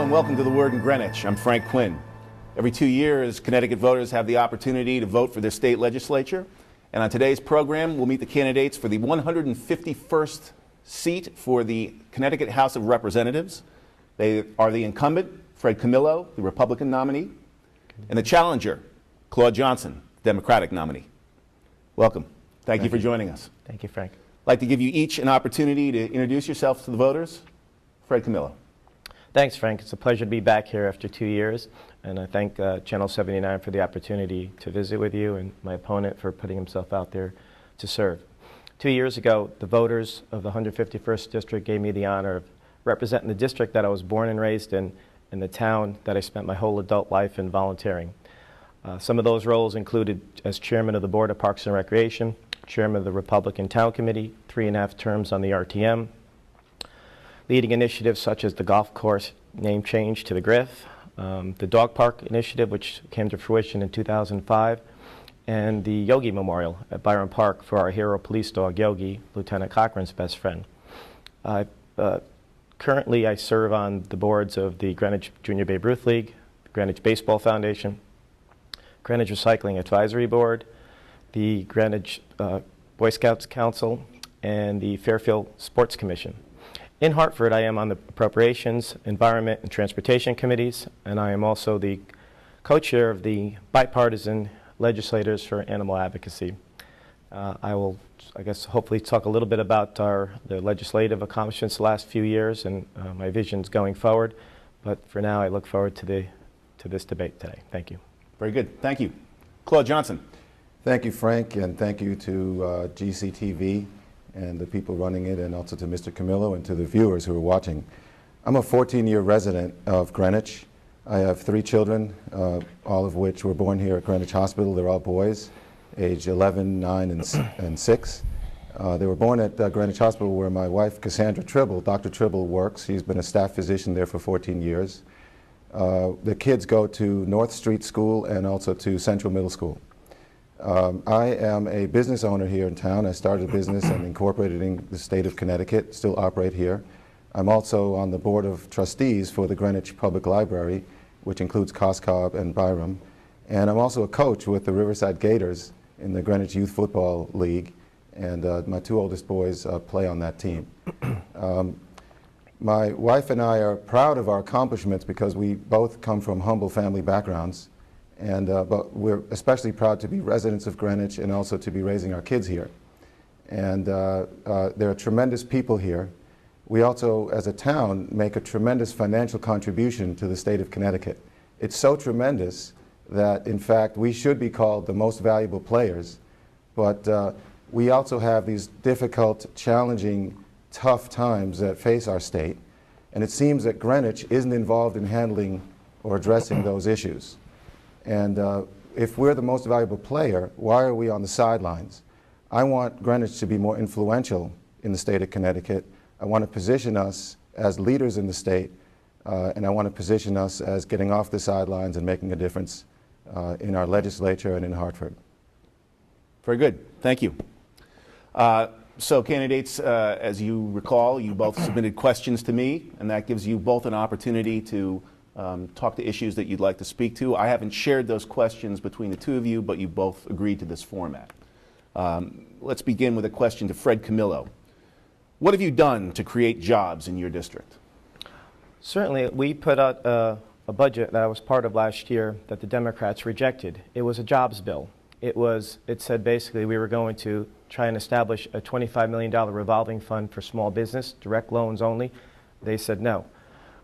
and welcome to The Word in Greenwich. I'm Frank Quinn. Every 2 years, Connecticut voters have the opportunity to vote for their state legislature. And on today's program, we'll meet the candidates for the 151st seat for the Connecticut House of Representatives. They are the incumbent, Fred Camillo, the Republican nominee, and the challenger, Claude Johnson, Democratic nominee. Welcome. Thank you for joining us. Thank you, Frank. I'd like to give you each an opportunity to introduce yourselves to the voters. Fred Camillo. Thanks, Frank. It's a pleasure to be back here after 2 years, and I thank Channel 79 for the opportunity to visit with you and my opponent for putting himself out there to serve. 2 years ago, the voters of the 151st District gave me the honor of representing the district that I was born and raised in the town that I spent my whole adult life in volunteering. Some of those roles included as chairman of the Board of Parks and Recreation, chairman of the Republican Town Committee, 3.5 terms on the RTM, leading initiatives such as the golf course name change to the Griff, the dog park initiative, which came to fruition in 2005, and the Yogi Memorial at Byron Park for our hero police dog, Yogi, Lieutenant Cochran's best friend. Currently, I serve on the boards of the Greenwich Junior Babe Ruth League, Greenwich Baseball Foundation, Greenwich Recycling Advisory Board, the Greenwich Boy Scouts Council, and the Fairfield Sports Commission. In Hartford, I am on the Appropriations, Environment, and Transportation Committees, and I am also the co-chair of the Bipartisan Legislators for Animal Advocacy. I will, I guess, hopefully talk a little bit about the legislative accomplishments the last few years and my visions going forward, but for now, I look forward to this debate today. Thank you. Very good. Thank you. Claude Johnson. Thank you, Frank, and thank you to GCTV and the people running it, and also to Mr. Camillo and to the viewers who are watching. I'm a 14-year resident of Greenwich. I have 3 children, all of which were born here at Greenwich Hospital. They're all boys, age 11, 9, and 6. They were born at Greenwich Hospital, where my wife, Cassandra Tribble, Dr. Tribble, works. She's been a staff physician there for 14 years. The kids go to North Street School and also to Central Middle School. I am a business owner here in town. I started a business and incorporated in the state of Connecticut, still operate here. I'm also on the board of trustees for the Greenwich Public Library, which includes Coscob and Byram. And I'm also a coach with the Riverside Gators in the Greenwich Youth Football League, and my 2 oldest boys play on that team. My wife and I are proud of our accomplishments because we both come from humble family backgrounds. But we're especially proud to be residents of Greenwich and also to be raising our kids here. And there are tremendous people here. We also, as a town, make a tremendous financial contribution to the state of Connecticut. It's so tremendous that, in fact, we should be called the most valuable players. But we also have these difficult, challenging, tough times that face our state. And it seems that Greenwich isn't involved in handling or addressing those issues. And if we're the most valuable player, why are we on the sidelines? I want Greenwich to be more influential in the state of Connecticut. I want to position us as leaders in the state, and I want to position us as getting off the sidelines and making a difference in our legislature and in Hartford. Very good. Thank you. So candidates, as you recall, you both submitted questions to me, and that gives you both an opportunity to talk to issues that you'd like to speak to. I haven't shared those questions between the 2 of you, but you both agreed to this format. Let's begin with a question to Fred Camillo. What have you done to create jobs in your district? Certainly, we put out a budget that I was part of last year that the Democrats rejected. It was a jobs bill. It said basically we were going to try and establish a $25 million revolving fund for small business, direct loans only. They said no.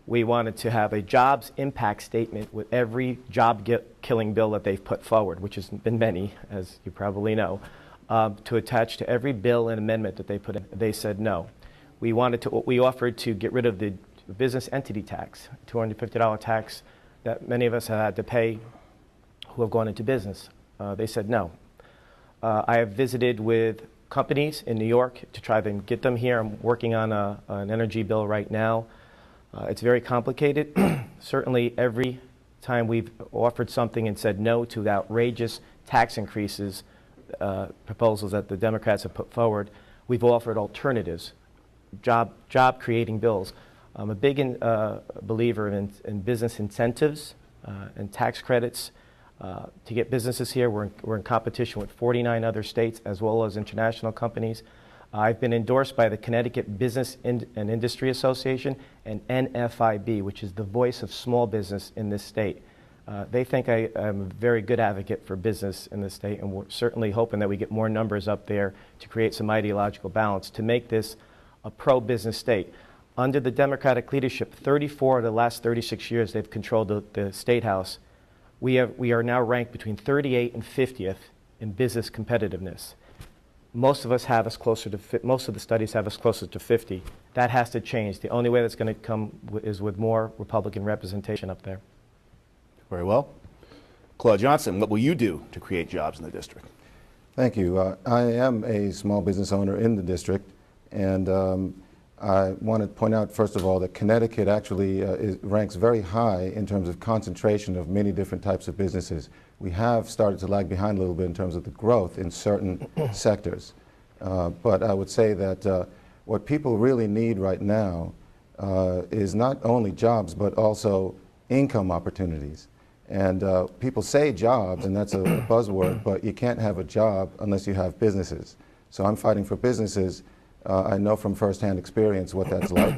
We wanted to have a jobs impact statement with every job-killing bill that they've put forward, which has been many, as you probably know, to attach to every bill and amendment that they put in. They said no. We offered to get rid of the business entity tax, $250 tax that many of us have had to pay who have gone into business. They said no. I have visited with companies in New York to try to get them here. I'm working on an energy bill right now. It's very complicated. Certainly every time we've offered something and said no to the outrageous tax increases, proposals that the Democrats have put forward, we've offered alternatives, job creating bills. I'm a big believer in business incentives and tax credits to get businesses here. We're in competition with 49 other states as well as international companies. I've been endorsed by the Connecticut Business and Industry Association and NFIB, which is the voice of small business in this state. They think I'm a very good advocate for business in this state, and we're certainly hoping that we get more numbers up there to create some ideological balance to make this a pro-business state. Under the Democratic leadership, 34 of the last 36 years they've controlled the State House. We are now ranked between 38 and 50th in business competitiveness. Most of us have us closer to, most of the studies have us closer to 50. That has to change. The only way that's going to come is with more Republican representation up there. Very well. Claude Johnson, what will you do to create jobs in the district? Thank you. I am a small business owner in the district, and I want to point out, first of all, that Connecticut actually ranks very high in terms of concentration of many different types of businesses. We have started to lag behind a little bit in terms of the growth in certain sectors. But I would say that what people really need right now is not only jobs, but also income opportunities. And people say jobs, and that's a buzzword, but you can't have a job unless you have businesses. So I'm fighting for businesses. I know from firsthand experience what that's like.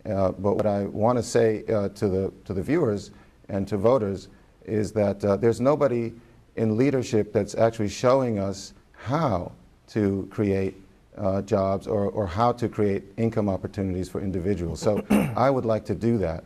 But what I want to say to the viewers and to voters is that there's nobody in leadership that's actually showing us how to create jobs or how to create income opportunities for individuals. So I would like to do that.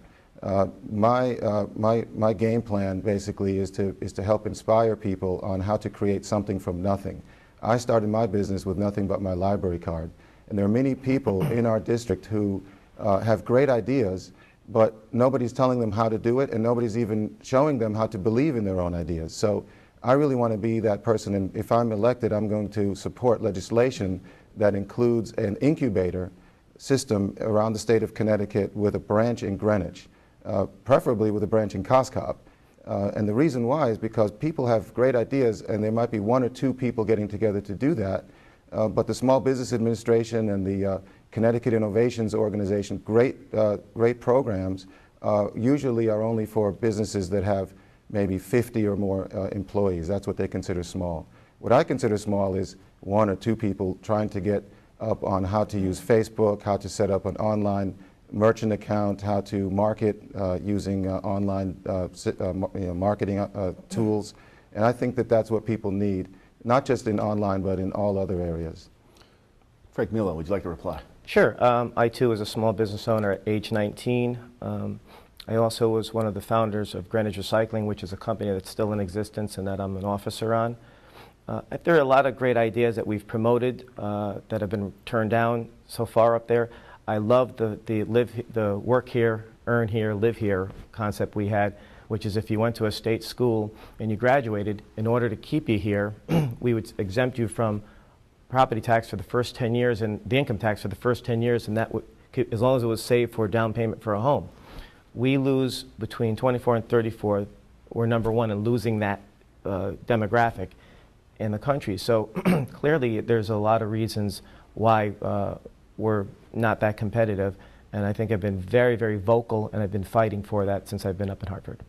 My game plan basically is to help inspire people on how to create something from nothing. I started my business with nothing but my library card. And there are many people in our district who have great ideas, but nobody's telling them how to do it, and nobody's even showing them how to believe in their own ideas. So I really want to be that person, and if I'm elected, I'm going to support legislation that includes an incubator system around the state of Connecticut with a branch in Greenwich, preferably with a branch in Coscob. And the reason why is because people have great ideas, and there might be one or two people getting together to do that. But the Small Business Administration and the Connecticut Innovations Organization, great programs, usually are only for businesses that have maybe 50 or more employees. That's what they consider small. What I consider small is one or two people trying to get up on how to use Facebook, how to set up an online merchant account, how to market using online marketing tools. And I think that that's what people need. Not just in online, but in all other areas. Fred Camillo, would you like to reply? Sure. I too was a small business owner at age 19. I also was one of the founders of Greenwich Recycling, which is a company that's still in existence and that I'm an officer on. There are a lot of great ideas that we've promoted that have been turned down so far up there. I love the work here, earn here, live here concept we had, which is if you went to a state school and you graduated, in order to keep you here, we would exempt you from property tax for the first 10 years and the income tax for the first 10 years, and that would, as long as it was saved for a down payment for a home. We lose between 24 and 34. We're number one in losing that demographic in the country. So clearly there's a lot of reasons why we're not that competitive, and I think I've been very, very vocal, and I've been fighting for that since I've been up in Hartford.